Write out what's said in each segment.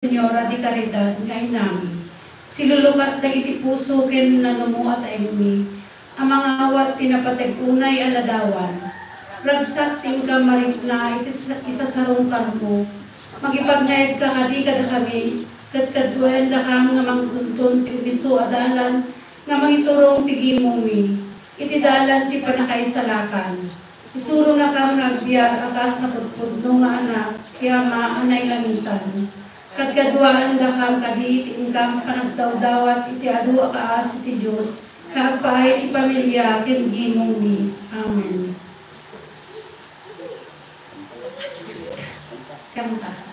Senyora di Caridad ngay namin. Silulukat dagiti puso ken nangamuat ay umi. Ang mga awat pinapatag-unay aladawan. Ragsak tingka marikna isasarong karmo. Magipagnayad ka kadi kada kami. Kadkadwen da kam nga mangtuntun ti umiso adalan nga mangiturong tigimumi. Iti dalan ti panakaisalakan. Isuro na kam nga agbiag akas na pudpudno nga anak kaya maanay langitan. Kadkadwaan dakam kadi ingkam panagdawdawat iti adu akaas iti Dios kaagpaay iti pamilya ken gimong ni. Amen. Kanta.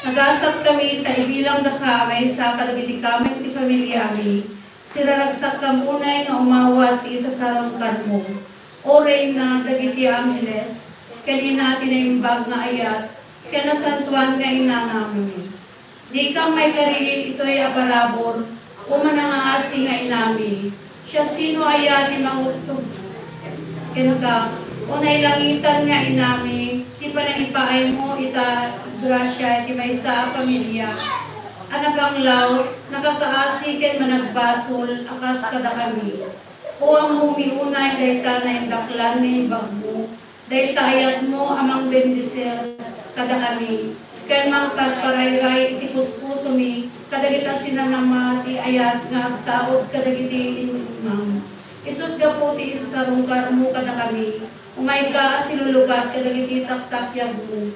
Nagasap kami, taibilang daka, may sa kadagiti kami ti pamilyami, siraragsak kamunay nga umawat sa sarangkan mo. Oray na dagiti Angeles, kanina tinaimbag nga ayat, kanasantuan nga inanami. Di kang may karili ito'y aparabor, umanangaasi nga inami. Siya sino ayat mangutog, ka, unay langitan nga inami, di pa nanipaay mo ita, grasya, di may sa pamilya. Anak ang law, nakakaasikin managbasol, akas kada kami. O ang mumiunay, dahil ta na indaklan na bagmo, dahil tayat mo amang bendisir, kada kami. Kaya mang parparayray, iti puspuso mi, kadagita sinanama, ti ayat, nga agtaod, kadagiti imam. Isod ka po ti isasarungkar mo, kada kami. Umay ka, silulugat, kadagiti taktapyag mo.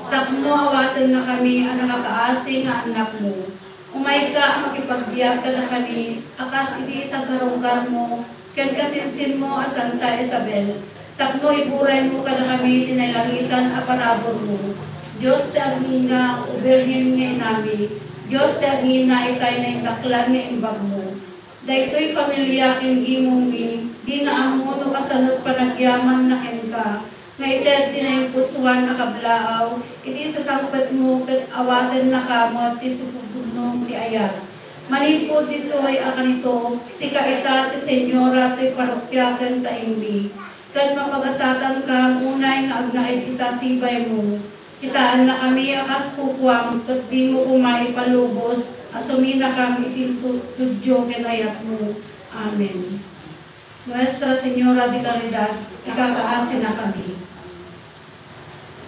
Tapno awatan na kami ang nakakaasi nga anak mo. Umay ka makipagbiag ka na kami, akas iti isasarungkar mo, ken kasinsin mo a Santa Isabel. Tapno iburay mo ka na kami, tinalangitan a parabor mo. Diyos te agmina, uberhin nga inami. Diyos te agmina, itay na indaklan nga imbag mo. Daytoy pamilya ken gimong mi, di na amo no kasanot panagyaman na ken ka. Nga ited tinayong pusuan na kablaaw, iti sasangpat mo kat awatan na kamot, ti sufugudnong ti ayat. Manipod dito ay akanito, si kaita ti senyora ti parokya ken taimbi. Kat mapagasatan ka, unay nga agnaid kita sibay mo. Kitaan na kami akas kukwam, kat di mo kumay palubos, asumina kami iti tudyo ken ayat mo. Amen. Nuestra Señora de Caridad, ikakaasin na kami.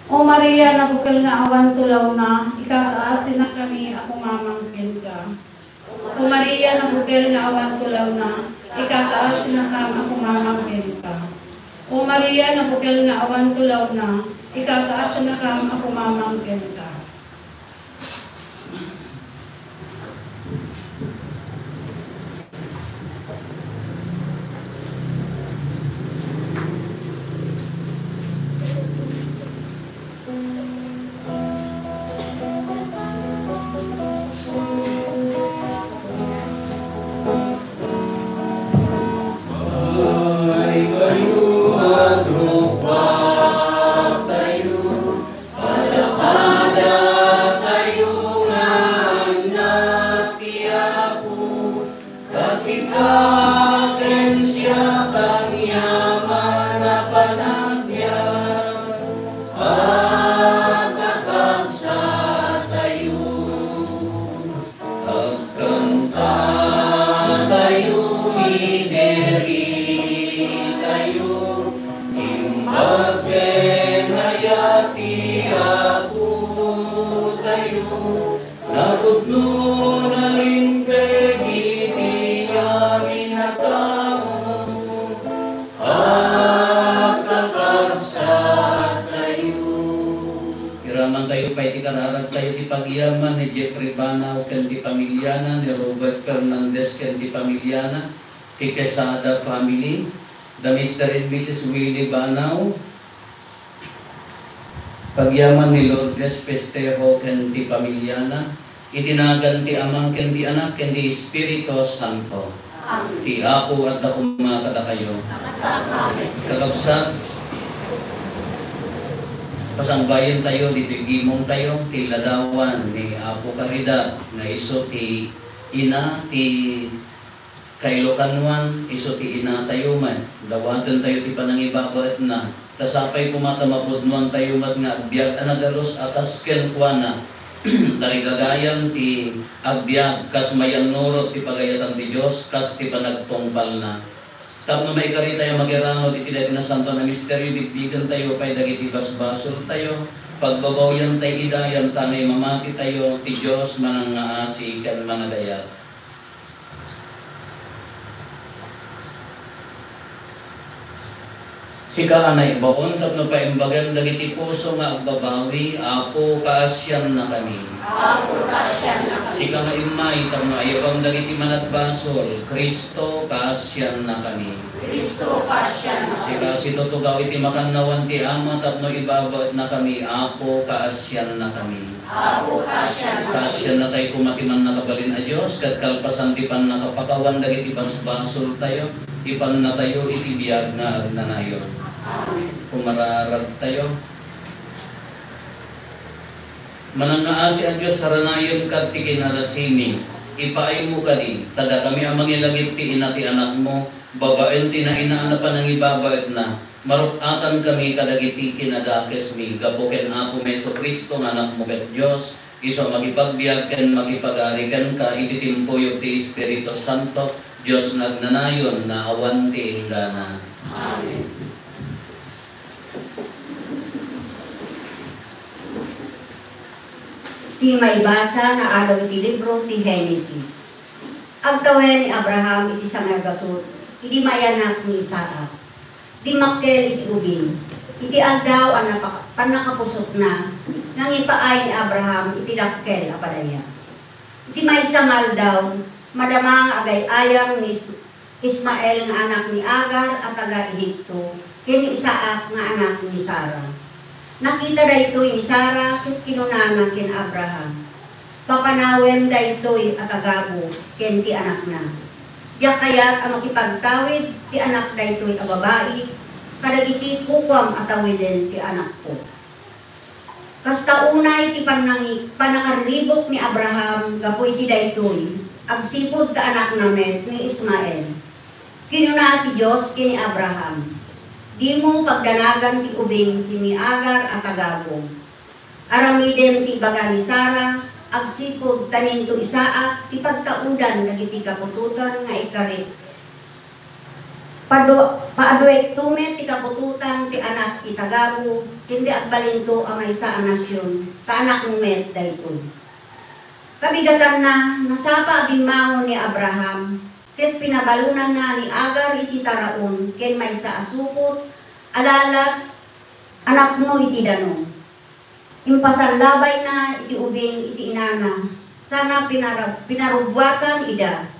O Maria, nabukal nga awan tulaw na, ikakaasin na kami, ako mamangkin ka. O Maria, nabukal nga awan tulaw na, ikakaasin na kami, ako mamangkin ka. O Maria, nabukal nga awan tulaw na, ikakaasin na kami, ako mamangkin ka. Pagyaman ni Jeffrey Banaw ken di pamilyana, ni Robert Fernandez ken di pamilyana, ti Quesada family, the Mr. and Mrs. Willie Banaw, pagyaman ni Lourdes Pestejo ken di pamilyana, itinagan ti Amang ken di Anak ken di Espiritu Santo. Amen. Ti Apo at dakuma kada kayo. Kakabsat, pasangbayan tayo, dito gimong tayo, ti ladawan ni Apo Caridad, na iso ti ina, ti Kailokanwan, iso ti ina tayo man, dawagan tayo ti panangibabat na, kasapay kumatamapudnuan tayo mat nga agbyag anagalos atas kenkwana, tarigagayan ti agbyag, kas mayan nurot ti pagayatan ti Diyos, kas ti panagtungpal na. Tapno may kari tayo magirano, di tila na santo na misteryo, dibdigan tayo, pay dagiti basbasol tayo, pagbabawyan tayo idayan, tanay mamati tayo, ti Diyos manang ngaasi, kan manadayat. Sika anay baon, tapno pa imbagan, dagiti puso nga agbabawi, Apo kaasyan na kami. Apo kaasyan na kami. Sika nga imay, tapno ayabang dagiti manatbasol, Kristo kaasyan na kami. Kristo kaasyan na kami. Sika situtugaw iti makannawan ti Ama, tapno ibabat na kami, Apo kaasyan na kami. Apo kaasyan na kami. Kaasyan na tayo kumatiman na kabalin a Diyos, kat kalpasan ti pan nakapakawan, dagiti basbasol tayo, ipan na tayo, iti biyag na agnanayon. Pumararag tayo. Manangaasi ang Diyos haranayon kat ti kinarasimi. Ipaay mo ka di. Tada kami ang mangilagit ti ina ti anak mo. Babaen ti na inaan na panangibabait na. Marupatan kami kadagiti kinadakes mi. Gapuken Apo Meso Kristo nga anak mo ket Diyos. Iso magipagbiag ken magipagarikan ka. Ititimpuyog ti Espiritu Santo. Diyos nagnanayon na awan ti ingana. Amen. Ti maibasa na alaw iti libro ti Genesis. Agtawen ni Abraham iti sangagasot, iti mayanak ni Isaac. Di makkel iti ubing. Iti aldaw ang panakapusok na, nang ipaay ni Abraham iti dakkel apadaya. Iti maysang aldaw, madamang agay-ayang ni Ismael nga anak ni Agar at taga-Ehipto, ken Isaac nga anak ni Sarah. Nakita daytoy ni Sarah ket kinunana ken Abraham. Papanawem daytoy at agabo ken ti anak na. Diya kayat ang makipagtawid ti anak daytoy a babae, kadagiti kukwam atawiden ti anak ko. Kasta unay ti panakaribok ni Abraham gapoy ti daytoy, agsipod ta anak namet ni Ismael. Kinuna ti Diyos kini Abraham. Di mo pagdanagan ti ubing kini Agar at agabong. Aramidem ti baga ni Sarah, agsipod tanin to Isaac, ti pagtaudan nagiti kapututan nga ikari. Paaduek tumet ti kapututan ti anak itagabu, hindi agbalinto ang isa anasyon, ta anak numet daytoy. Kabigatan na, nasapa abinmangon ni Abraham, ket pinabalunan na ni Agar iti taraon, ken may sa asupot, alalat, anak mo iti danong. Impasanlabay na iti ubing iti inana, sana pinarubwatan ida.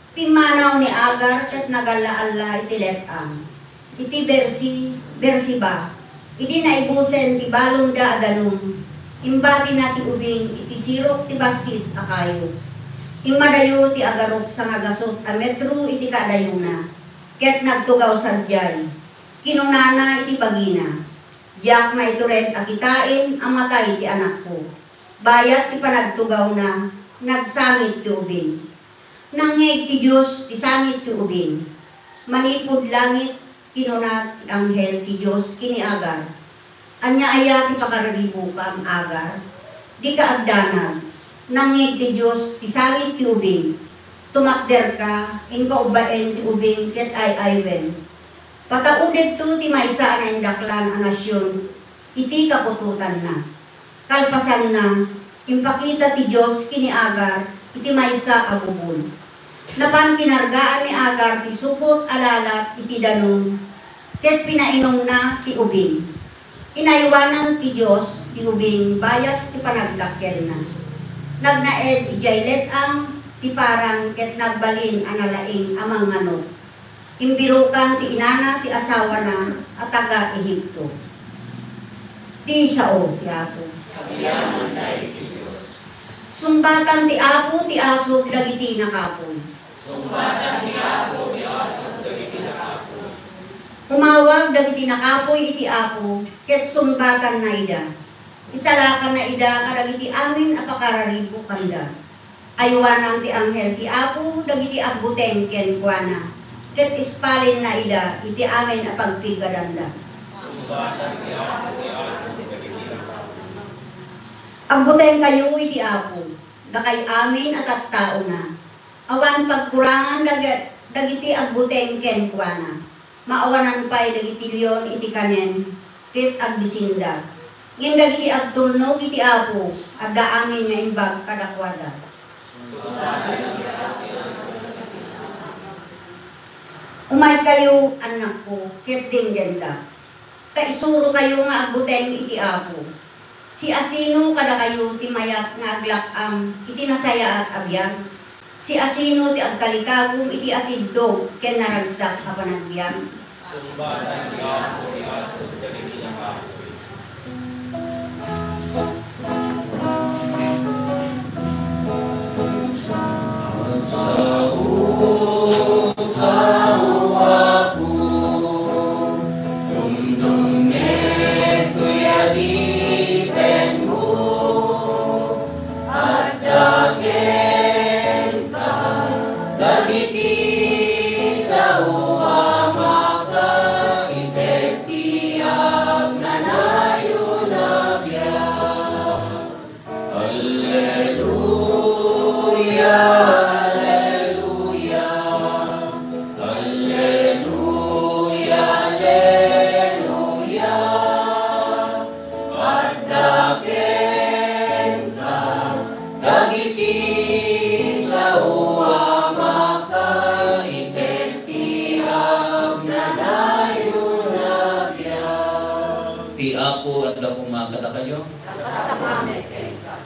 Pimanaw ni Agar ket nagalaala iti letang. Iti bersi ba. Idi na ibusen ti balong da adanong. Imbati na ti ubing iti sirok ti bastit akayo. Imadayo ti agarok sa nagasot a metro iti kadayuna. Ket nagtugaw sadyay. Kinunana iti bagina. Diyak maituret akitain ang matay ti anak ko. Bayat ti panagtugaw na nagsamit ti ubing. Nangeg ti Diyos ti sangit ti ubing. Manipod langit kinunat ti anghel ti Diyos kini Agar. Anya aya ti pakararibo kam Agar. Di ka agdanag. Nangeg ti Diyos ti sangit ti ubing. Tumakder ka in kaubaen ti ubing ket ay aywen. Pataudeg to ti maysa na indaklan ang nasyon. Iti kapututan na. Kalpasan na. Impakita ti Diyos kini Agar. Iti maysa abubon. Napan kinargaan ni Agar ti supot alalat iti danon, ket pinainom na ti ubing. Inaywanan ti Diyos ti ubing bayat ti panagdakkel na. Nagnaed ijay letang ti parang ket nagbalin analaing amang ngano. Imbirukan ti inana ti asawa na at taga Ehipto. Ti sao ti Apo. Kabiyaman tayo ti Diyos. Sumbatan ti Apo ti asog dagiti nakapoy. Sumbatan ti Apo ti asog dagiti nakapoy. Umawag dagiti nakapoy iti Apo, ket sumbatan na ida. Isalakan na ida kadagiti amin apakararibo kanda. Aywanan ti anghel ti Apo dagiti agbuteng ken kuana. Ket ispalin na ida iti amin apagpigadanda. Sumbatan ti Apo ti asog dagiti nakapoy. Agbuteng kayo iti Apo, dakay amin at tao na. Awan pagkurangan dagiti agbuteng ken kuana. Maawanan pa'y dagiti liyon iti kanen, ket agbisinda. Ngin dagiti agtulnog iti Apo, at daamin nga imbag kadakwada. Umay kayo, anak ko, ket dinggenda. Kaisuro kayo nga agbuteng iti Apo. Si asino kada kayo ti mayat nga aglakam, iti nasaya at abyan. Si asino ti agkalikagum iti atiddo ken naragsak a panagbiag. Sumbatan ti Apo ti asog dagiti nakapoy. Sa utao ako, tundungin kuya dipen mo, at daken ka, dagiti sa uwama ka, itetiyag na nayo na biyak. Alleluia. Ti Apo at gapumagada kayo.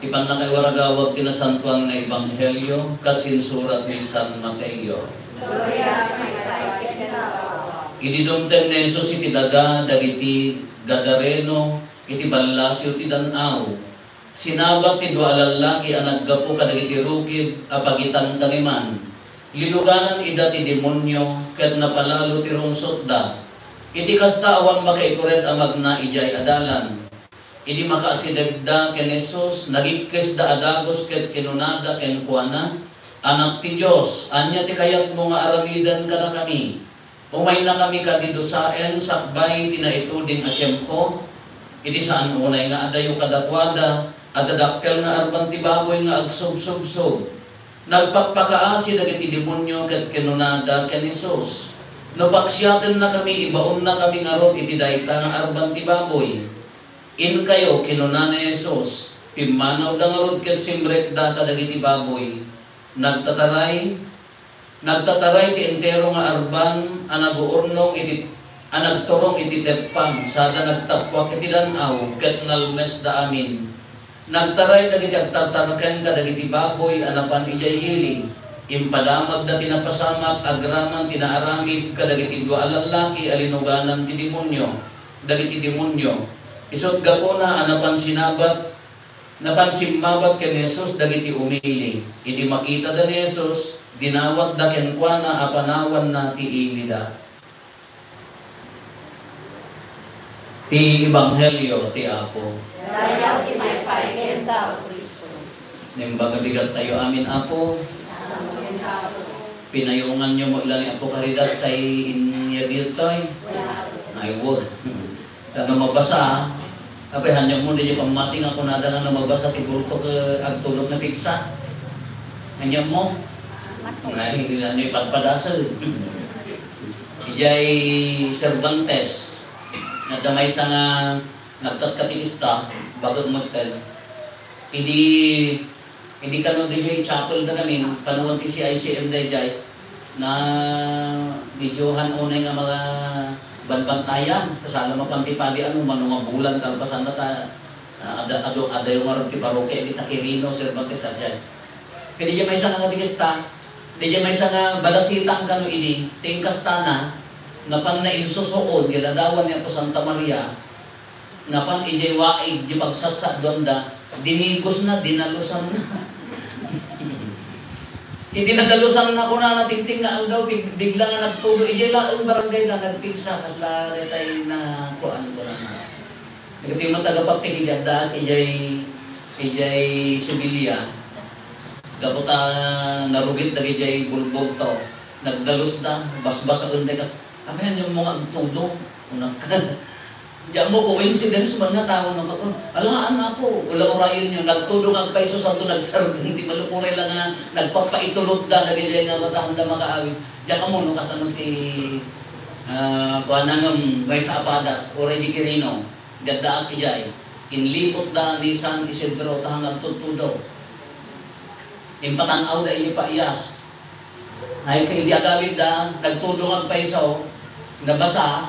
Ipan na kay waragawag tinasantuan nga Ebanghelyo kasinsurat ni San Mateo. Ididumten ni Jesus iti daga dagiti Gadareno iti ballasyo ti danaw. Sinabak ti dua lalaki ang naggapo kadagiti rukid apagitan kaniman. Liluganan ida ti demonyo ket napalalo ti rungsot da. Iti kasta awan makaikuret ang magna ijay adalan. Idi makaasidagda ken Jesus, nagikis da adagos ket kinunada ken kuana, anak ti Dios, anya ti kayat mo nga aramidan kada kami. Umay na kami kadidusaen sakbay tinaitudin a tiempo. Idi saan unay nga adayo kadakwada, adadakkel nga arban ti baboy nga agsub-sub-sub. Nagpakpakaasi dagiti demonyo ket kinunada ken Jesus. Napaksyaten na kami, ibaon na kami ngarot, iti dayta nga arban ti baboy. In kayo, kinunan ni Jesus, pimanaw da ngarot ket simbrek data dagiti baboy. Nagtataray ti entero nga arban, anaguurnong iti, anagturong iti tepang, sada nagtapwak iti danaw, ket nalmes da amin. Nagtaray dagiti agtartaraken ka dagiti baboy, anapan ijay ili. Impadamag na tinapasamak, agraman, tinaaramid, kadagiti dua alalaki, alinuganan ti demonyo, dagiti demonyo. Isot gapona, anapan napansimmabat ken Jesus, dagiti umili. Idi makita da ni Jesus, dinawat da ken kuana, apanawan na ti imida. Ti Ebanghelyo, ti Apo. Dayaw ti may paikenta o Kristo. Nimbaga bigat tayo amin, Apo. Pinayungan nyo mo ilang Apo Caridad kay inyagil to'y ay word. Kaya mabasa, kapay hanyang mo di pamating ako na nga mabasa tibulto ka agtulog na pigsa. Hanyang mo, ay ilan nyo ipadpadasal. Ijay Cervantes, nadamay sa nga nagtatkatilista, bago magtel. Hindi ka no DJ chapel na kami, panuwan ti si ICM DJ na videohan unay nga mga banbantayan, kasala mapantipali ano, manunga bulan, kalpasan na ta, ada yung marag ti parokya, di takirino, Cervantes na dyan. Kaya di may isang nga digista, di may isang nga balasitang kano ini, tingkas tana, napan na insusuod, ginadawan niya po Santa Maria, napan ijay waig, di pagsasa doon da, dinigos na, dinalusan na. Hindi nagalusan na ko na natingting nga ang daw, bigla nga nagtulo. Ijay lang ang barangay na nagpigsa, kasla tayo na kuan ko na. Nagpig mo tagapagtigil daan, ijay Sibilia. Dapat narugit na ijay bulbog to. Nagdalus na, basbas ako hindi kas. Apayan yung mga tulo. Unang ka. Diyan mo, coincidence man nga tao na ako. Alahaan na ako. Wala orayon nyo. Nagtulong ang paiso sa ito, nagsarap. Hindi malukuray lang nga. Nagpapaitulog na, nagigay nga matahan na makaawin. Diyan ka mo, no, kasanong ti kuhananong Baysa Apadas, Oray di Quirino, Gadaak ijay. Inlipot da ni San Isidro, tahang nagtutudo. Impatanaw da iyo paiyas. Ay kay di agawid da, nagtulong ang paiso, nabasa,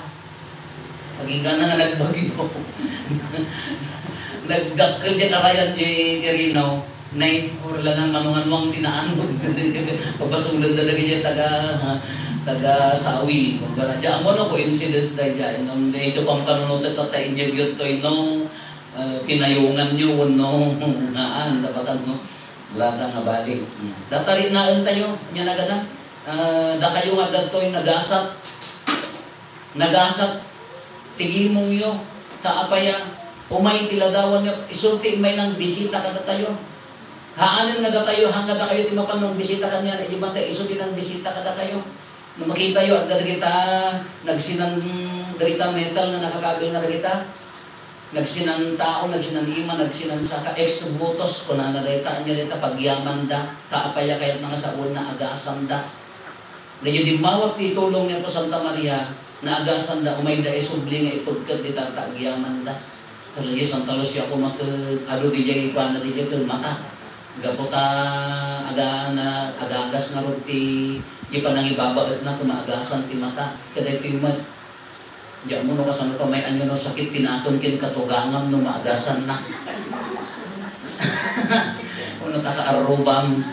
paginggan na nga nagbagyo. Nagdakil di karayan di Quirino, nay or lang ang manungan mong tinaan mo. Pagpasulan na lagi niya taga sawi. Kung diyan mo no coincidence dahil dyan. Nung dahil pang panunod at tatain niya yun to no pinayungan niyo no naan dapat no wala nga balik. Datarin na tayo niya na gana. Da kayo nga datoy nagasat tigimong yo kaapaya umay tiladawan nga isulti may nang bisita kada tayo. Haanan nga tayo hanggang da kayo timapanong bisita kanya na ibang tayo isulti nang bisita kada kayo. Nung makita yo at kita nagsinang darita mental na nakakabil na kita. Nagsinan tao, nagsinan ima, nagsinan saka ex votos ko na nadaytaan niya dito pagyaman da, kaapaya kayat mga sa una agasan da. Ngayon di mawag ti tulong niya po Santa Maria na agasan da, umay da isubli nga ipagkat di tagyaman da. Kalagi Santa Lucia ko ado di jay ikuan na di jay mata. Gaputa agagas na ron ti ipanang ibabagat na kumaagasan ti mata. Kada iti umat. Diyan mo no kasama pa may anyo no sakit pinatong kin katugangam no maagasan na. Ano kakaarubang.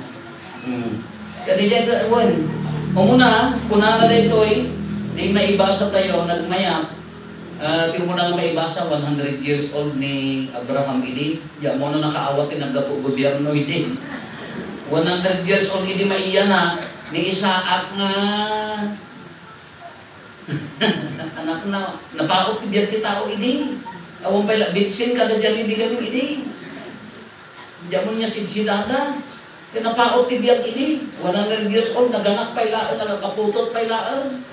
Kaya diyan gawin. Umuna, kunana na ito di maibasa tayo, nagmayak. Di mo na maibasa, 100 years old ni Abraham idi. Diyan mo na nakaawat naggapo gobyerno idi. 100 years old idi maiya na ni Isaac nga anak na napaot biyat ti tao ini awang pala bitsin kada dyan hindi kami ini diamon niya sidsidada kaya napaot ti biyat ini 100 years old naganak pailaan nagkaputot pailaan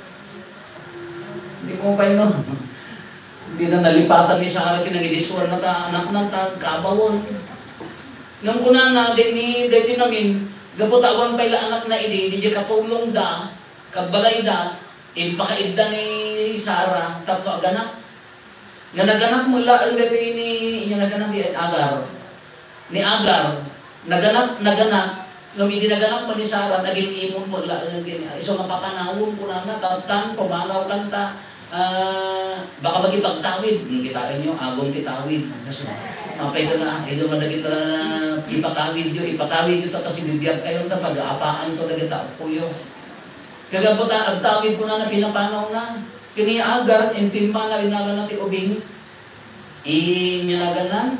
hindi mo pa no hindi na nalipatan ni Sarah kinagidiswan na ta anak na ta kabawon nung kunan na din namin gaputawan paila anak na ini di katulong da kabalay da Impakaigda ni Sarah, tapos aganak. Nga naganak mula ang dati ni naganak ni Agar. Ni Agar, naganak, nung hindi naganak mo ni Sarah, naging imon mo lang. So nga papanawon ko na tatang, pumanaw lang ta, baka magipagtawid. Kitain nyo, agong titawid. Mapay ko na, ito nga nagita ipatawid nyo ta kasi bibiyag kayo na pag-aapaan ko nagita po yun. Kagabot ang tawid ko na pinapanaw na. Kini Agar, intimpa na binalo natin ubing. Inyalaganan,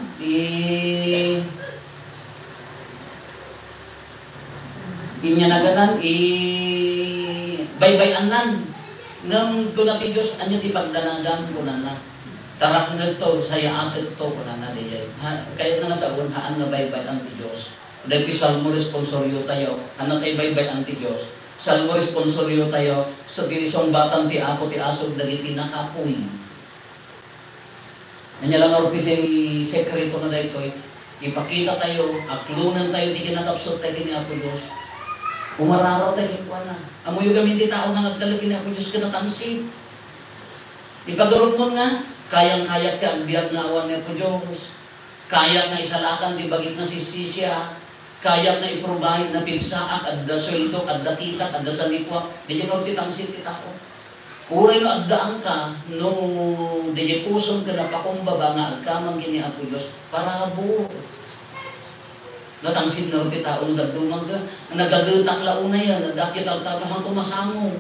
baybayanan. Nang kunati Diyos, anya di pagdanagan ko na na. Tarak na ito, saya akit ito ko na na. Kaya na sa unhaan na baybayan ti Diyos. Dahil salmo responsoryo tayo, anak ay baybayan ti Diyos. Salmo responsoryo tayo, sa isang batang ti Apo ti Asog, dagiti nakapoy. Anya lang ako si sekreto na dito, ipakita tayo, aklunan tayo, di kinakapsot tayo ni Apo Diyos. Umararaw tayo, na. Amo yung gamin di tao nga nagdalagi ni Apo Diyos kinatansin. Ipagarot mo nga, kayang-kayak ka ang biyag na awan ni Apo Diyos. Kayak na isalakan, di bagit na sisisya. Kayak na iprobahin na pigsaak, adda sweldo, adda kita, adda sanikwa. Di yan orti tangsin kita ko. Uray na agdaan ka, no, di puson ka na pakumbaba nga agkamang kini Apo Diyos, para buo. Natangsin na rin taong dagdumang ka, nagagutang launa yan, nagdakit ang tabahan ko masangong.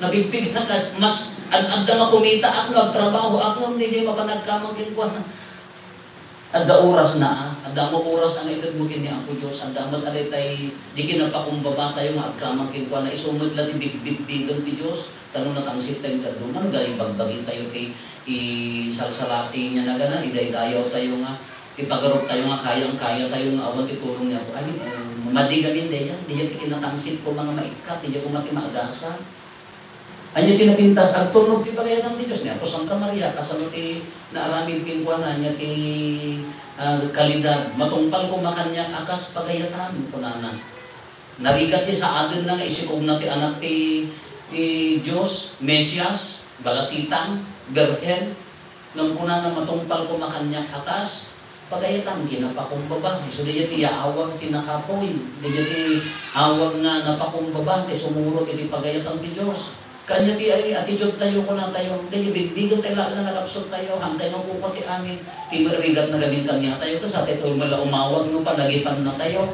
Nabigpig na kas, mas adda na kumita ako, nagtrabaho ako, hindi kayo mapanagkamang kinkwa. Adda oras na, adda mo oras ang edad mo kini Apo Diyos, adda mo talit ay, di kinapakumbaba tayo, magkamang kinkwa na isumod lang ibig-big-bigan ti Diyos. Tanong natangsit tayo dagdumang, dahil bagbagin tayo kay isalsalati niya na gana, iday-dayaw tayo nga, ipagarot tayo nga kayang-kaya tayo nga awat itulong niya po. Ay, madigamin din yan. Di yan kinatangsit ko mga maikat. Di yan ko mati maagasa. Anya pinapintas ang tunog ti pagayan ng Diyos niya. Ako Santa Maria, kasano ti naaramid kinkuha na niya ti kalidad. Matungpal ko makanyak akas pagayatan ko na. Narigat ti sa adin na nga isikog na ti anak ti Diyos, Mesias, Balasitang, Berhen. Nang kuna na matungpal ko makanyak akas. Pagayatan, ginapakumbaba. So, di ti awag tinakapoy. Di ti awag nga napakumbaba. Di sumurot iti pagayatan ti Diyos. Kanya ti ay atijod tayo ko na tayo. Di bigbigan tayo lang na nakapsot tayo. Hantay ng kuko ti amin. Tinurigat na gamintan niya tayo. Kasi ati ito mala umawag no palagipan na tayo.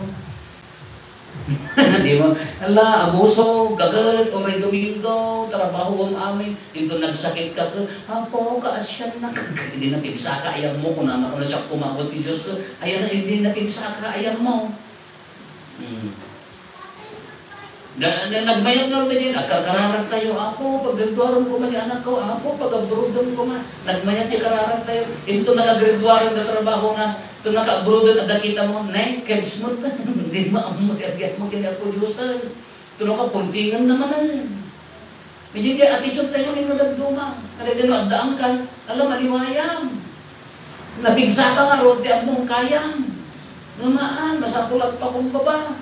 Di ba? Ala, abuso, gagat, oray Domingo, trabaho ang amin. Ito nagsakit ka ko, Apo, kaasyan na. Hindi na pigsaka, ayaw mo. Kung naman ko na siya kumawag ni Diyos ko, ayaw na, hindi na pigsaka, ayaw mo. Nagmayag nga rin din, kararag tayo, Apo, pag-graduaran ko man yung anak ko, Apo, pag-abroadan ko man, nagmayag yung kararag tayo. Ito nakagraduaran na trabaho nga, ito naka-abroadan at nakita mo, kids mo na, hindi maamot, agad mo kaya po Diyosan. Ito nakapuntingan naman na. Medyo kaya attitude tayo ng nagduma, nalagyan mo agdaan ka, alam, maliwayam. Nabigsa ka nga, rote ang mong kayam. Namaan, masapulat pa kong baba.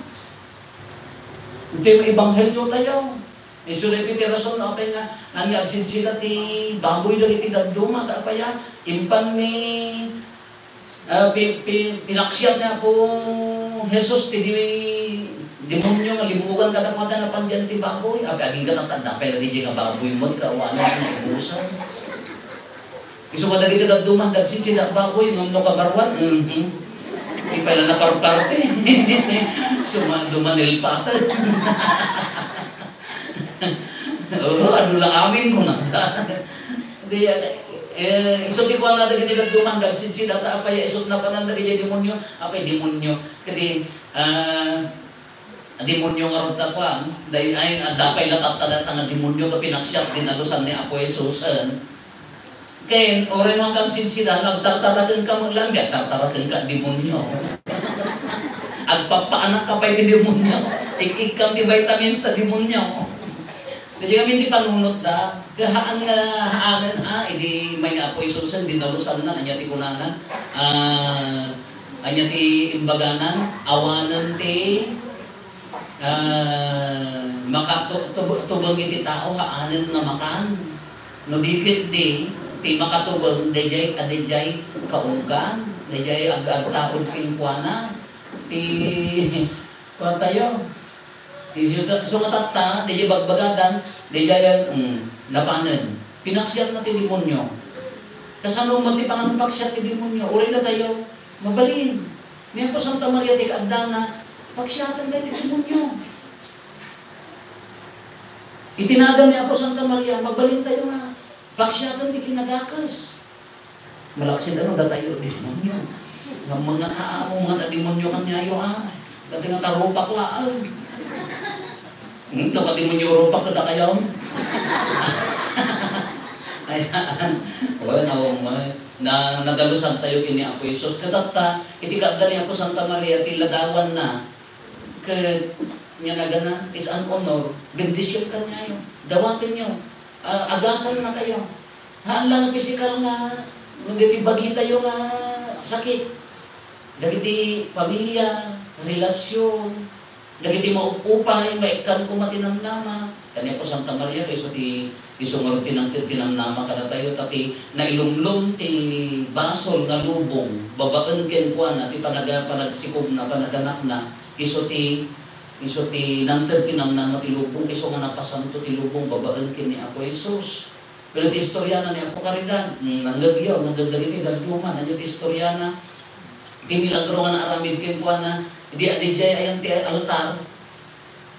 Hindi mo ibanghelyo tayo. Isunod iti rason na apay nga, ang agsin sila ti baboy doon iti dagduma, kaapaya, impan ni pinaksiyat niya po Jesus, ti demonyo nga libugan ka na pata na pandyan ti baboy. Apay, aging ka natanda, apay, di nga baboy mo, kawanan na ibusan. Iso ka dagiti dagduma, dagsin sila baboy, nung kabarwan, Hindi pala naparparte. Dumanil pa ata. Ano lang amin ko na. Isot ko na dagiti dagdumang dagsin sila ta apay isot na panan dagiti demonyo apay demonyo kadi demonyo nga rota pa dahil ay dapay latat nga demonyo ka pinaksyat din alusan ni Apo Jesus. Ken oren hanggang sinsila nagtartaraken ka mo lang tartaraken ka demonyo. Agpapaanak ka pa iti demonyo. Ikikam ti vitamins ta demonyo. Jadi kami di panunot da kahaan nga haanan idi may Apo Jesus dinalusan na anya ti kunanan anya ti imbaganan awanan ti makatubang iti tao haanin na makan. No dikit ti makatubang dayjay adayjay kaunggan, dayjay ag-taon kinkwana ti kuan tayo. Ti sumatatta dayjay bagbagadan, dayjay napanen. Pinaksiyat na ti demonyo. Kasano man ti panganpaksiyat ti demonyo, uri na tayo mabalin. May po Santa Maria ti kaadana, paksiyatan na ti demonyo. Itinagan niya ako Santa Maria, magbalin tayo nga. Paksiyatan di kinadakas. Malaksin ano da tayo, demonyo. Ang mga kaamo, mga demonyo kanyayo dati nga tarupak laan. Ito ka demonyo rupak kada kayo. Ayan. Wala na nagalusan tayo kini Apo Isus. Kadata, itikada niya ako Santa Maria, tiladawan na. Niya na gana, it's an honor, bendisyon ka niya yun. Dawatin niyo, agasan na kayo. Haan lang ang physical nga, hindi bagi tayo nga sakit. Dagiti pamilya, relasyon, dagiti maupupay, maikan kumatinamnama. Kanya po Santa Maria, kaysa ti isungar tinamnama ka na tayo, tati nailumlum ti basol nga lubong, babaan ken kuan na, ti panagsikog na, panaganak na, iso ti nangted tinamnama ti lubong, iso nga napasanto ti lubong, babaan ken ni Apo Isus. Pero ti istoryana ni Apo Caridad, nanggagyaw, nanggagdagiti, dagduman, nandiyo ti istoryana, ti milagro nga naaramid ken kuan na, hindi adijay ayan ti altar,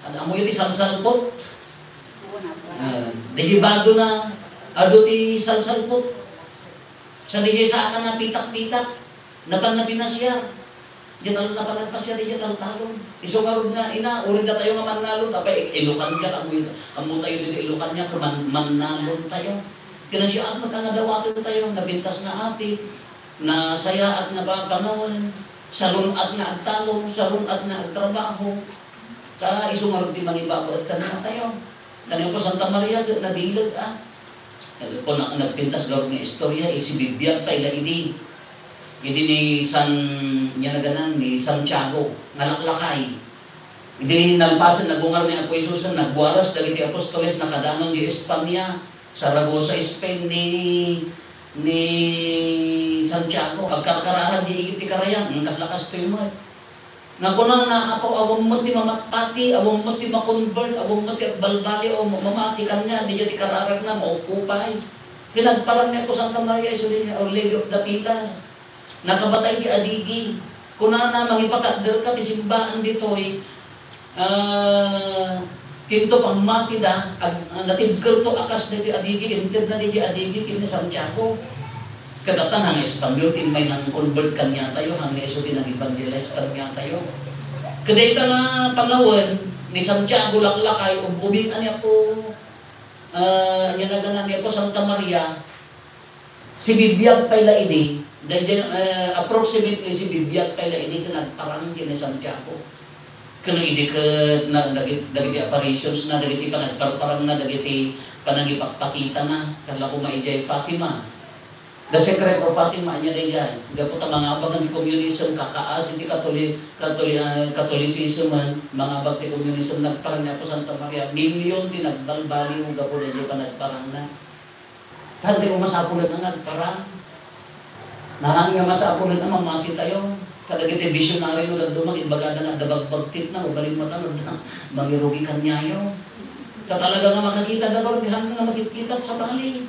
amoy ti salsalpot, dajibado na, ado ti salsalpot, sa dijay saan na pitak-pitak, napan na pinasya, diyan na panagpasya di diyan talon. Isungarod na ina, urid na tayo nga mannalon, tapay ilukan ka, amo tayo dito ilukan niya, mannalon tayo. Kinasya at magkangadawatin tayo, nabintas na api, na saya at napapanawin, salon at nga agtalong, salon at nga agtrabaho, ka isungarod di manibaba at kanina tayo. Kanina po Santa Maria, nadilag kung nagpintas gawag ng istorya, si Bibiyag tayo laidi. Hindi ni Santiago, nalaklakay. Hindi nalpasan, nagungar ni Apo Isus, nagwaras dali ti Apostoles, nakadangang di Espanya, Saragossa, Spain ni Santiago. Agkarkarahan, di igit ti karayan, naglakas to yung mga. Nakuna na Apo, awang mo ti mamatpati, awang mo ti makonvert, awang mo ti balbali, o mamati kanya, di ti kararag na, maupupay. Pinagparang niya ko Santa Maria, isulin niya, Our Lady of the Pilar. Nakabatay di adigi. Kuna na mangipakadder ka ti simbaan ditoy. Kinto pangmati da natibker to akas diti adigi, inted na diti adigi kini Santiago. Kadatan hang Espanyol tin may nang convert kanya tayo, hang Yesu din nang evangelize kanya tayo. Kadayta nga pangawan ni Santiago laklakay ug ubing anya po nya naganan niya po Santa Maria. Si Bibiyag pay laidi. Dahil approximately si Bibiyag pala ini ka nagparang kini Santiago. Kano hindi ka dagiti apparitions na, dagiti panagparparang na, dagiti panagipakpakita na. Kala ko maijay Fatima. The secret of Fatima niya rin yan. Gapot ang mga abang ng communism, kakaas, hindi Catholicism, mga abang ng communism, nagparang niya po Santa Maria. Milyon din nagbalbali yung gapot na pa nagparang na. Hindi mo masapulan na nagparang. Nahangin nga masapulan na mamaki tayo. Kadagiti visionary no dadumag ibagada na dabagbagtit na mabaling matanod na mangirugi kanyayo. Katalaga nga makakita na organ nga makikita sa bali.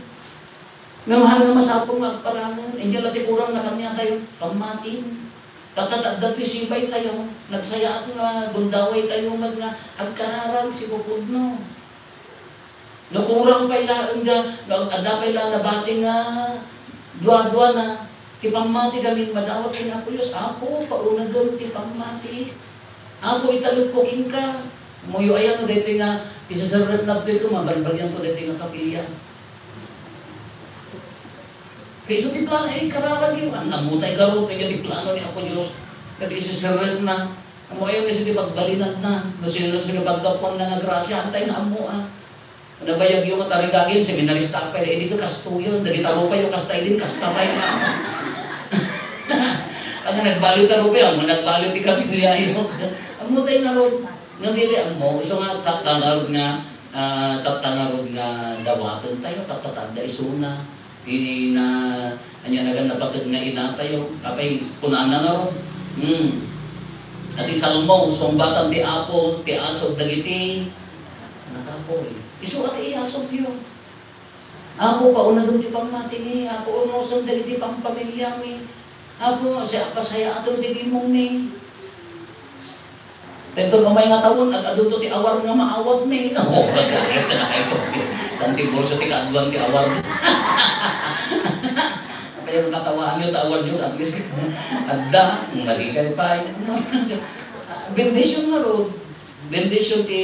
Namahal nga masapong magparangan. Hindi lati kurang na kanya tayo pamatin. Tatatagdag sibay tayo. Nagsaya at nga gundaway tayo nga agkararag si Bukudno. No kurang pa ilaan nga adapay lang nabati nga dua-dua na ti pamati gamin madawat kin Apo Dios, Apo paunagan ti pamati. Apo italot ko ka. Muyo ayan no dito nga isaserve na dito mabalbalyan to dito nga kapilya. Kaysa ti plan ay kararag yung namutay garo kaya di plaso ni Apo Dios. Kadi isaserve na. Amo ayan kasi di pagbalinan na. No sino pagdapon na nga grasya antay na amo nabayag yung matarigagin seminarista pa di ka kastuyon nagitaro pa yung kastay din kastabay na. Ang nagbaliw ka rupi, ang nagbaliw di kapilya yun. Ang mutay nga ron. Nga dili mo, iso nga taptangarod nga dawaton tayo, taptatanda isuna. Ini na, anya nagan napagod nga ina tayo, kapay punaan na nga ron. At isalmo, sumbatan ti apo, ti asog dagiti, nakapoy. Iso at iasog yun. Apo pa una doon di pang matini, apo unosang dagiti pang pamilya mi. Apo, siya pasaya doon di mong mi. Pero umay nga tawon, at adun to ti awar nga maawag mi. Oo, kagalis na ito. Santi bolso ti kaadwan ti awar. Kaya katawaan nyo, tawad nyo, at least adda, maligay pa. Bendisyon nga ron. Bendisyon ti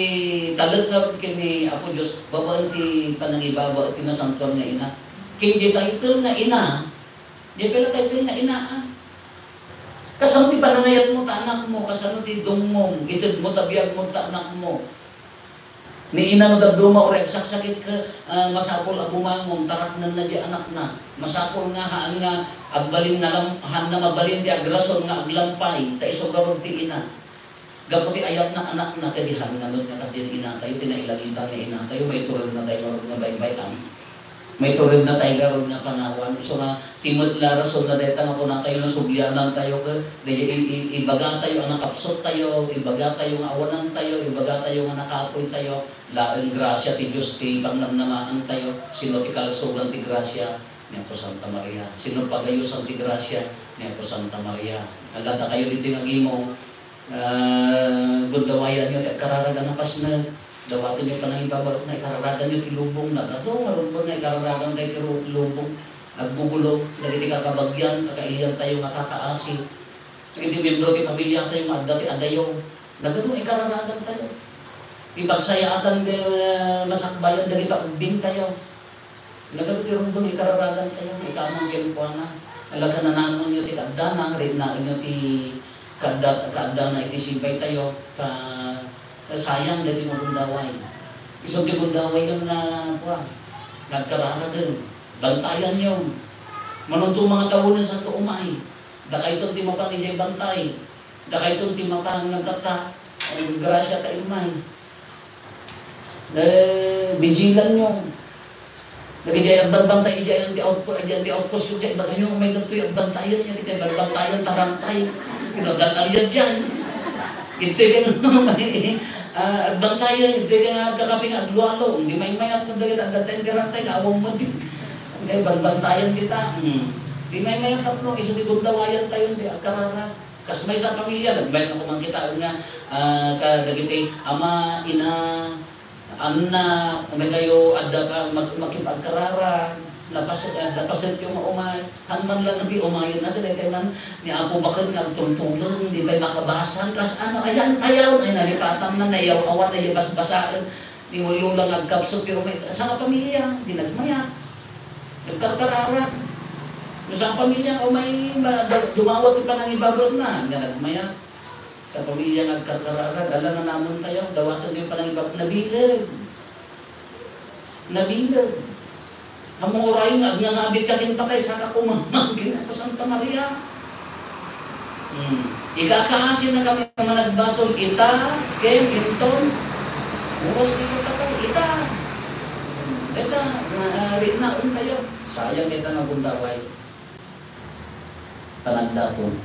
talag nga ron kini Apo Diyos, babaan ti panangibaba at pinasantuan nga ina. King di title nga ina, di pala title nga ina. Kasano ti panangayat mo ta anak mo, kasano ti dungmong, itid mo tabiyag mo ta anak mo. Ni ina mo daduma o sakit ka masapol ang bumangon, taraknan na di anak na. Masapol nga haan nga agbalin na haan na mabalin di agrason nga aglampay, ta iso garod ti ina. Gaputi ayat na anak na kadihan nga nun nga kasi ina tayo, tinailagitan ni ina tayo, may turod na tayo garod nga baybay kami. May turod na tayo garod nga panawan. So nga timot la rason na deta nga po na tayo na sublianan tayo ka, ibaga tayo ang nakapsot tayo, ibaga tayo nga awanan tayo, ibaga tayo nga nakapoy tayo, laeng grasya ti Diyos ti pangnamnamaan tayo, sino ti kalsugan ti grasya, niya po Santa Maria. Sino pagayusan ti grasya, niya po Santa Maria. Alata kayo dito nga gimo, gundawayan nyo, ti kararagan na pas na, dawatin nyo pa nang ibabaw na ikararagan nyo ti lubong na ito, marunod na ikararagan kayo ti lubong, agbubulog, nagiti kakabagyan, kakaiyan tayo nga kakaasi. So iti membro ti pamilya tayo, maadda ti adayo, nagadong ikararagan tayo. Ipagsayatan di masakbayan, dagita ubing tayo. Nagadong ti rundong ikararagan tayo, ikamang kilpuana. Alaga na namon nyo ti kaadana, rin na inyo ti kaadana iti simpay tayo, sayang dati mo gundaway. Isang di gundaway yung nagkararagan. Bantayan nyo. Manunto mga tawonan sa to umay. Dakay itong ti mapang ijay bantay. Dakay itong ti mapang nagtata. Ang grasya ta umay. Bijilan nyo. Nagijay ang bantay ijay ang ti outpost yung jay. Bagay yung may ganito yung bantayan nyo. Kaya bantayan tarantay. Pinagdatayan dyan. Ito yung agbantayan, ito yung kakaping aglualo. Hindi may mayat kung dagit agdatayan karantay, kaawang mo din. Kaya bantayan kita. Hindi may mayat kapno, iso di gundawayan tayo, hindi agkarara. Kas may sa pamilya, nagbayan ako man kita nga kadagitay, ama, ina, anna, may kayo makipagkarara. Napasit yung umay, hanman lang hindi umayin na kaya man ni Apo Bakit nga tungtulong, hindi may makabasan kas ano, ayan, ayaw, ay nalipatan na nayaw, awan, nayaw basbasaan, ni mo yung lang agkapsot, pero may sa pamilya, hindi nagmaya, nagkarkarara. Sa pamilya, may dumawat yung panangibabot na, hindi nagmaya. Sa pamilya nagkarkarara, alam na naman tayo, dawatan yung panangibabot, nabilag. Hamuray nga, ngangabit ka din patay sa kakumamang ginako Santa Maria. Ikakaasin na kami naman nagbasol, ita, Ken, Hinton, bukas dito katang, ita. Ita, rin na tayo. Sayang kita nga gundaway. Panagdaton.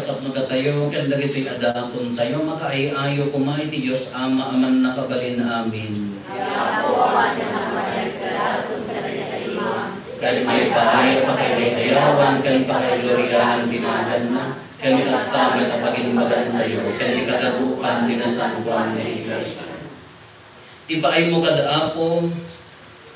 tapno tayo, ken dagiti adapon tayo, makaayo kumay ti Diyos Ama aman nakabalin amin. Kaya may pahayo pakailayawan, kan pakaigloriyahan binahan na, kan kastamit ang paginimagan tayo, kan ikagabukan dinasangkuan na iglesia. Ipaay mo kadaapo,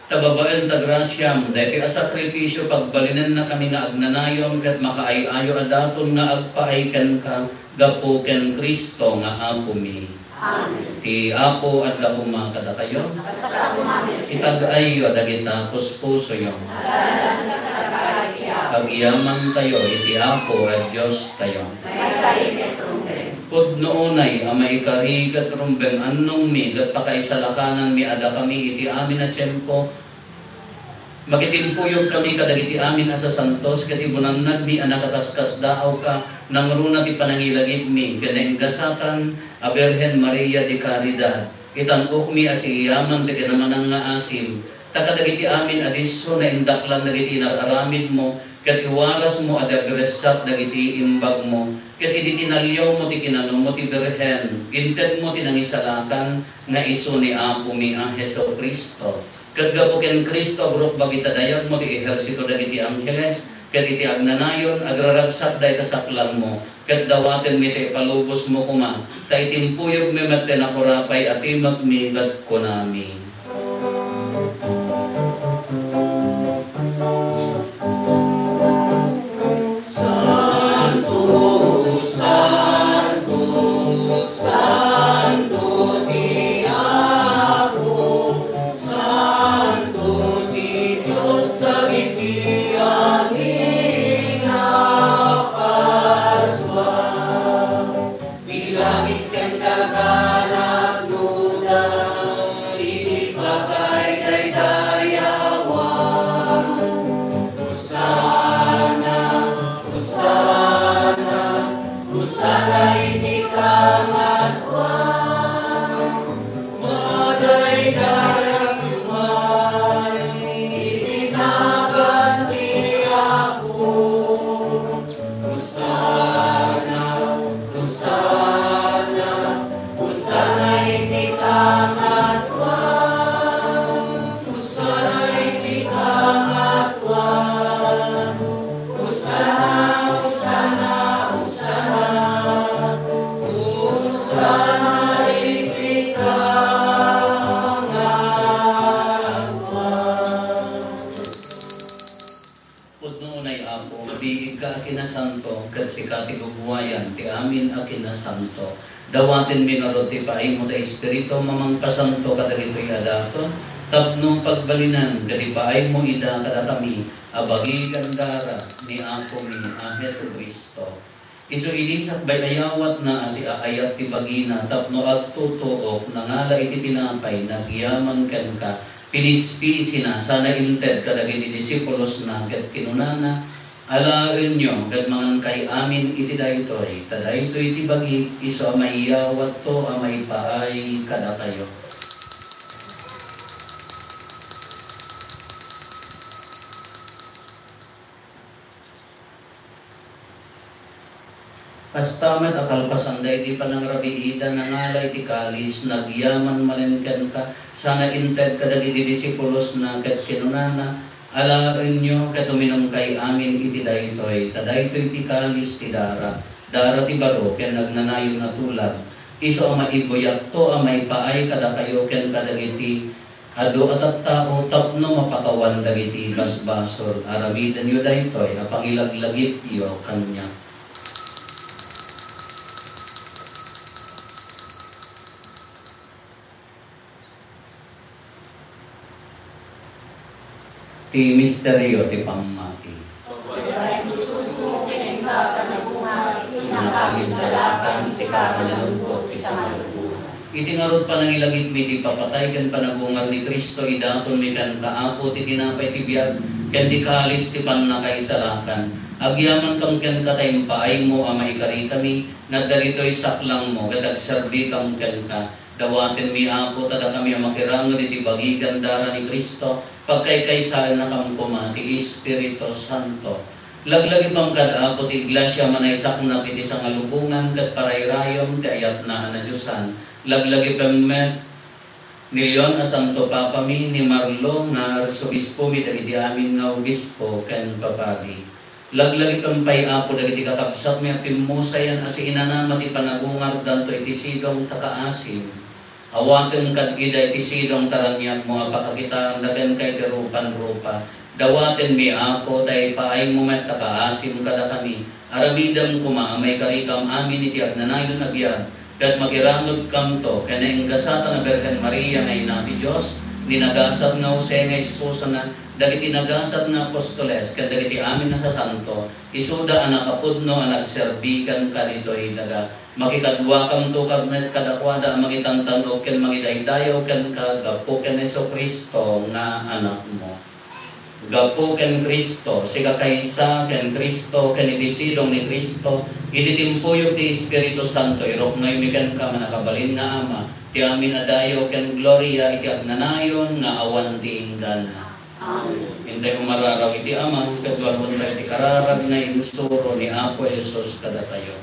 tababaen tagrasyam, dahil asakripisyo pagbalinan na kami nga agnanayon, kat makaayo adaton nga agpaaykan ka, gapo ken Kristo nga apo mi. Amen. Ti apo at gapuma kada kayo. Itag-ayo dagita puspuso yung. Pag-iyaman tayo, iti apo at Diyos tayo. Pud noonay, amay karigat rumbeng anong mi, gat pakaisalakanan mi ada kami iti amin na tiyempo. Magitimpuyog kami kadagiti amin asa santos, katibunan nagmi anakataskas daaw ka, nangruna ti panangilagit mi, ganaing gasakan, a Birhen Maria de Caridad. Itanok mi asiyaman ti kinamanang nga asim, takadagiti amin adiso na indaklan dagiti nararamid mo, kat iwaras mo adagresat dagiti imbag mo, kat iditinalyaw mo ti kinano mo ti Birhen, ginted mo ti nangisalakan, nga iso ni Apo mi ang Heso Kristo. Kat gapo ken Kristo brok bagita dayag mo ti ehersito dagiti angheles, ket iti agnanayon agraragsak day kasaklan mo, ket dawaten mi ti palubos mo kuma, ta itimpuyog mi met nakurapay atimak mi gat kunami. Dawatin minorote pa ay mo ta espiritu mamang pasanto kadagitoy adato tapno pagbalinan kadi pa ay mo ida kadatami abagi gandara ni Apo mi a Hesus Kristo. Isu ilisak bay ayawat na asi aayat ti bagina tapno at tutuok nangala iti tinapay nagyaman ken ka pinispisi na sana inted kadagiti disipulos na ket kinunana alain nyo, kat mga kay amin iti daytoy, tadaytoy iti bagi, iso amay yawat to, amay paay kada kayo. Pastamat akalpasanday di panang rabiida nangalay ti kalis, nagyaman malinkan ka, sana inted kadagiti disipulos na kat kinunana, alain nyo katuminong kay amin iti daytoy, tadaytoy ti kalis ti dara ti baro, ken nagnanayon na tulag, iso ang maiboyak to, ang maipaay kada kayo, ken kadagiti, ado at tao, tapno mapakawan dagiti basbasol, aramidan nyo daytoy, apangilaglagip yo kanya. Ti misteryo ti pamati. Pinakahinsalakan si kakanalungkot ti sangalubong. Iti ngarot pa nang ilagit mi ti papatay ken panabungal ni Kristo idaton mi kan kaapo ti tinapay ti biag ken di kalis ti pannakaisalakan. Agyaman kang ken katay paay mo amay kari kami nadalitoy saklang mo ket agserbi kang ken ka. Dawaten mi Apo tada kami makirangan iti bagigan dara ni Kristo pagkaykaysaan na kang kumati Espiritu Santo. Laglagi pang kada ako ti iglesia manaysak na piti sa ngalubungan kat parayrayon kayat na Diyosan. Laglagi pang met ni Leon a Santo Papa mi ni Marlo nga arsobispo mi dagiti amin nga obispo ken papari. Laglagi pang pay apo dagiti kakabsat mi pimusayan as inanama ti panagungar danto iti sidong takaasim. Awaten kad ida iti sidong taranyag mga pakakitaan dagan kay rupan-rupa. Dawaten mi apo tay paay mo met takaasim kada kami. Aramidam kumaamay karikam amin iti agnanayon na biyan. Kat makirangod kamto, kaya inggasata na Berhen Maria nga ina ti Diyos, dinagasat nga Jose nga esposa na, dagiti nagasat na apostoles, kat dagiti amin na sa santo, isuda anak kapudno, anak serbikan ka dito ilaga, makikadwa kamto kag kadakwada, magitantanog, ken magidaydayaw, ken kagapo, ken Yeso Kristo nga anak mo. Gapo ken Kristo, siga kaysa ken Kristo, ken itisidong ni Kristo, ititimpuyog ti Espiritu Santo, irok ngay mikan ka manakabalin nga Ama, ti amin adayo ken gloria, iti agnanayon nga awan ti inggana. Amen. Hintay umararaw iti Ama, kadwalon tayo ti kararag na insuro ni Apo Jesus kada tayo.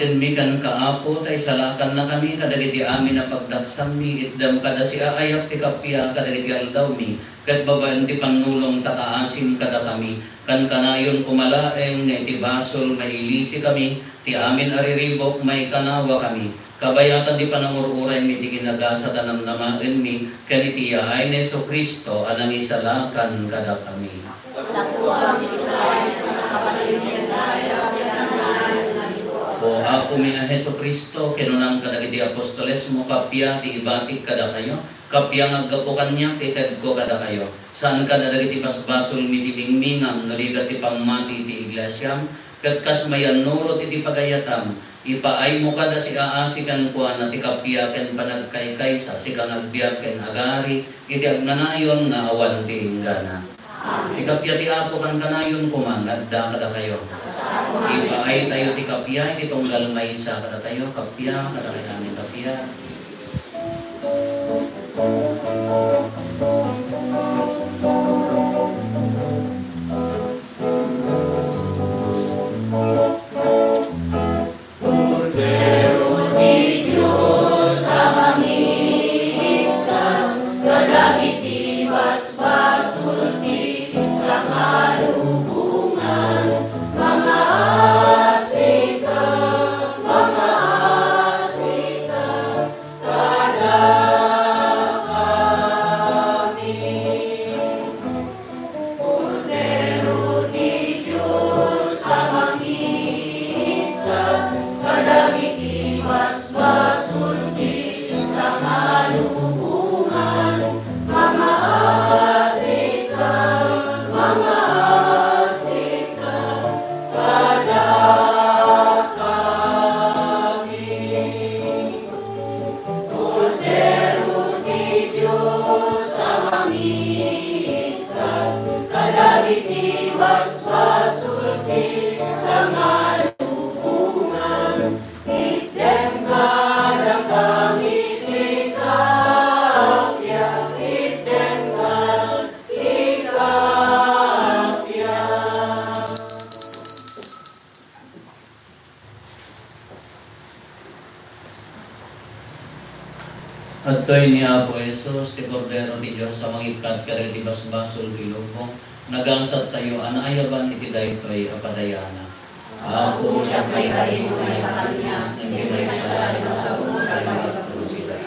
Mikan kaapo tay salakan na kami kadagiti amin na pagdaksan mi itdam kada si aayap ti kapya kadagiti aldaw mi ket babaan ti pannulong takaasim kada kami kan kanayon kumalaeng nga ti basol mailisi kami ti amin ariribok may kanawa kami kabayatan di panangururay mi ti ginagasa tanamnamaen mi ken iti yaay ni Jesu Kristo anang isalakan kada kami. O ako mi na Heso Kristo, kinunang kadagiti apostoles mo, kapya ti ibatik kada kayo, kapya ngaggapo kanya, tikad ko kada kayo. Saan ka dadagiti pasbasol mi ti mingmingam, naligat ti pangmati ti iglesyam, katkas mayan nurot iti pagayatam, ipaay mo kada si aasikan kuha na ti kapya ken panagkaykaysa, si kang agbiyak ken agari, iti agnanayon nga awan ti inggana. Ikapya ti apo kan kanayon kumangad da kada kayo. Ipaay tayo ti kapya iti tunggal maysa kada tayo kapya kada kayo namin kapya. Mga asika, Adtoy ni Apo Jesus, ti Cordero ti Diyos, sa mangitkat ka rin ti basbasol ilong nagangsat tayo, anaayaban iti daytoy apadayana. Apo, siya may kain mo ay kakanya, hindi may sala sa una ay magpapulita.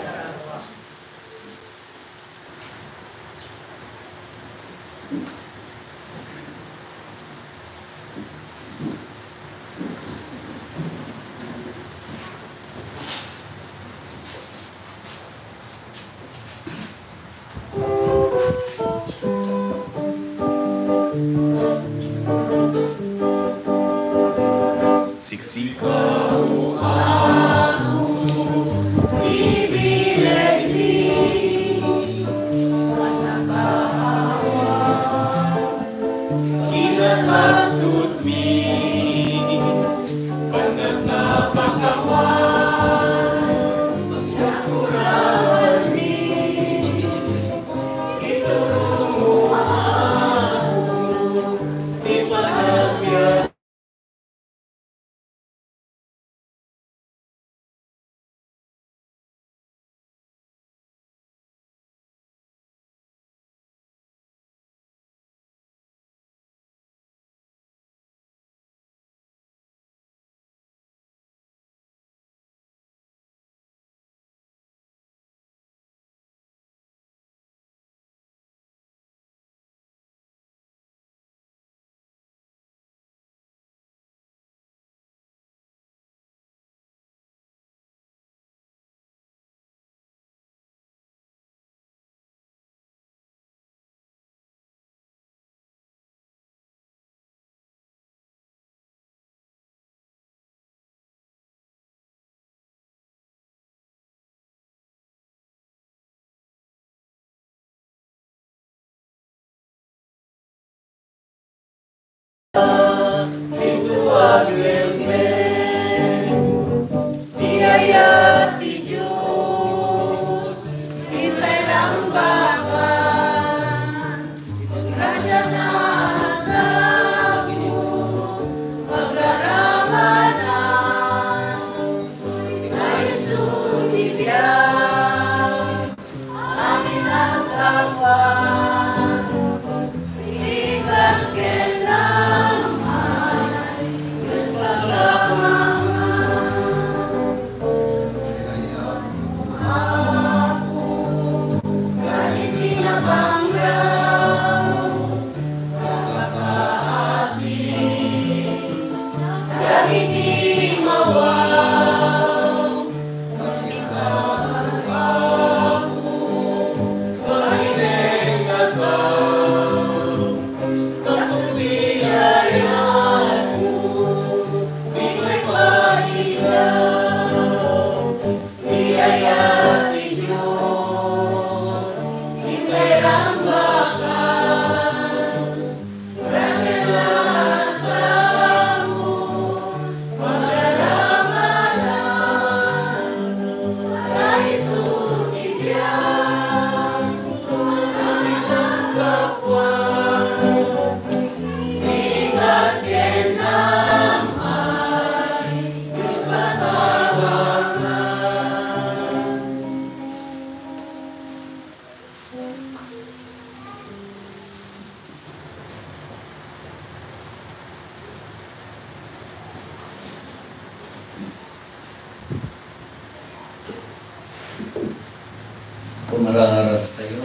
Kumaraharap tayo.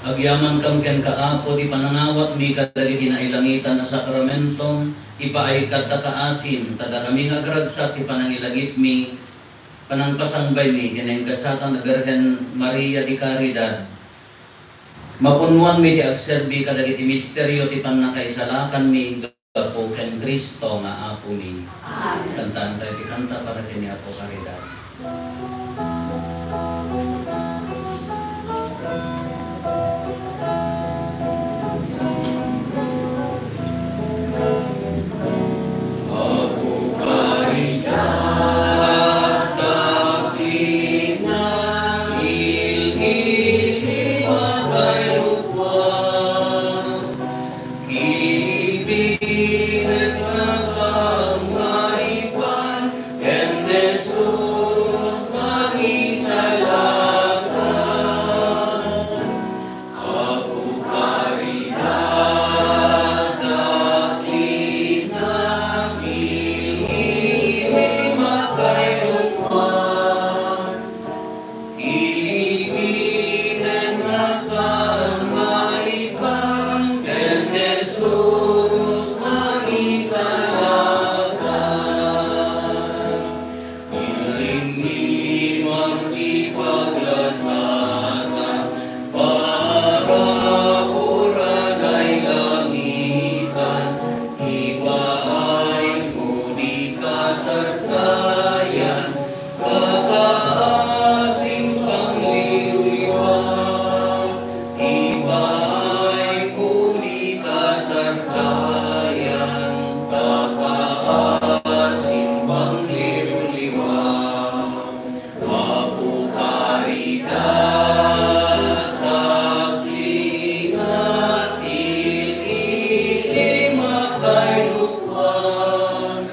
Agyaman kam ken kaapo di panangawat mi kadagiti kinailangitan na sakramentong ipaaykat ta kaasin tada kami agragsak ti panangilagip mi panangpasangbay mi kineng kasatan na Birhen Maria di Caridad. Mapunwan mi ti agserbi kadagiti misteryo ti pannakaisalakan mi po ken Kristo nga apo mi. Kantaan tayo ti kanta para kini Apo Caridad. And then kayang papaasin pangliliwang. Apo karidad, kakingat, ililima kay lukwan.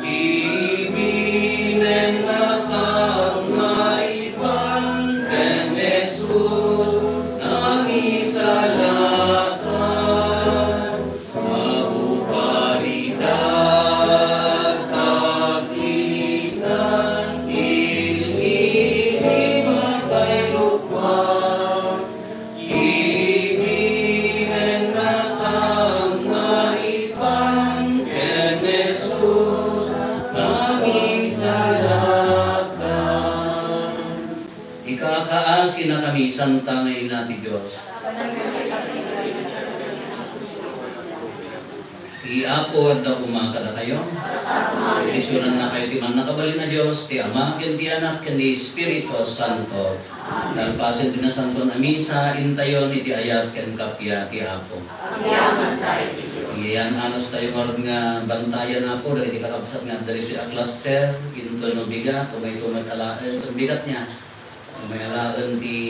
Ibinen na kangaiban ken Jesus ang isalakan. Apo karidad, kakingat, ililima kay lukwan. Ibinen na kangaiban ken Jesus ang isalakan. Ikakaasi na kami, Santa nga Ina ti Diyos. Iapo at na umakada kayo. Ilisyonan na kayo ti man nakabalin na Diyos, ti Ama, ken ti Anak, ken ti Espiritu Santo. Nalpasin ti na Santo na misa, intayon iti ayat ken kapya ti Apo. Iyan anos tayo nga bantayan na po, dahil kakabsat nga dari ti cluster, ito no bigat, o may tumag-alaan, ito bigat niya. May alaan ti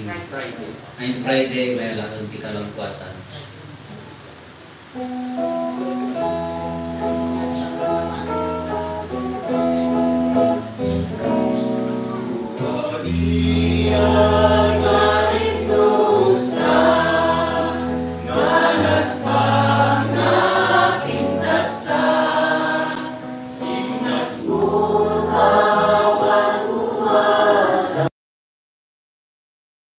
Night Friday, may alaan ti kalangkwasan. Maria